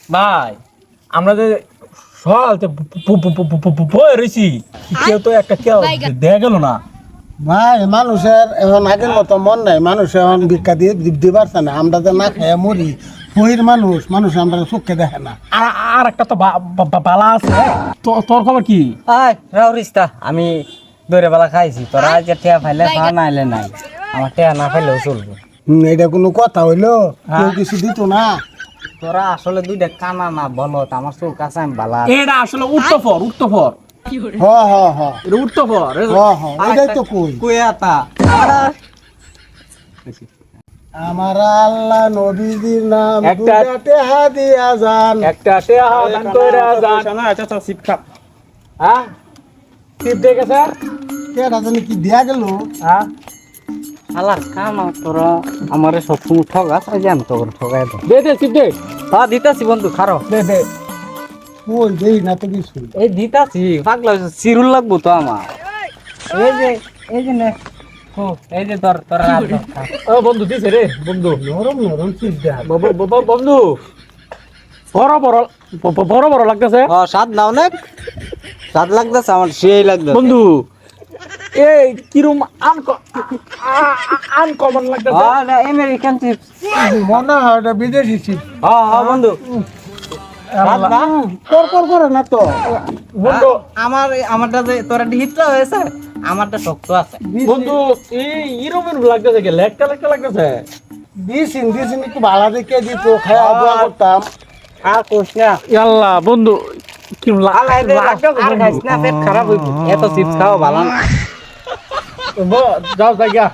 ভাই আমরা যে সকালতে বয়ে রয়েছি কেউ তো একটা কেউ দেখা গেল না। ভাই মানুষের এখন আগের মতো মন নাই, মানুষ এখন ভিক্ষা দিয়ে দিতে পারছে না। আমরা যে না খেয়ে মরি, বহির মানুষ আমরা চোখে দেখে না। আর একটা তো বালা আছে। তোর খবর কি? আয় রাউরিস্তা আমি দৈরে বেলা খাইছি, তোরা আজ টেয়া ফাইলে খাওয়া নাইলে নাই, আমার টেয়া না ফাইলেও চলবে। এটা কোনো কথা হইলো? কেউ কিছু দিত না। তোরা আসলে দুইটা কানা না বলো, আমার চোখ আছে আমি বালা। এটা আসলে উঠতো ফর হ হ হ এটা উঠতো ফর হ হ এটাই তো কই। কুয়াতা আমার আল্লাহ নবীজির নাম একটা- দুটা টেহা দিয়া যান। একটা টেয়া দান কইরা যান। আচ্ছা সিপ খাপ। হ্যাঁ সিপ দেখে স্যার। টেহাটা জানি কি দিয়া গেল? হ্যাঁ শালার কানা, তোরা আমারে সবসময় ঠগাস, আজ আমি তোর ঠগাই দেব। দে সিপ দে। হ্যাঁ দিতাছি বন্ধু, খারো দে কই দেই না তো কিছু। এই দিতাছি, পাগলা হইছে, চিরুল লাগবো তো আমার। এই যে নে ও, এই যে তোর রাত দাও, খা। ও বন্ধু দিছে রে বন্ধু। নরম নরম চিপ দেয়া। বন্ধু বড় বড় লাগতেছে ও স্বাদ নাও না, স্বাদ লাগতেছে আমার, সেই লাগতেছে বন্ধু। এই কিরম আনকমন লাগতেছে। American chips. মনে হয় এটা বিদেশি চিপ। হ্যাঁ বন্ধু, স্বাদ না? করে না তো। বন্ধু আমারটা যে তোরা হিটটা হয়েছে, আমারটা শক্ত আছে। বন্ধু এই ইরকম লাগতেছে কি লেকটা লাগতেছে। দিছিন একটু ভালো দেখে দিত, খাই আগুয়া করতাম। আর কোশ না, আল্লাহ বন্ধু কি আর খাইস না, পেট খারাপ হইব, এত চিপস খাওয়া ভালো না। যাও জায়গা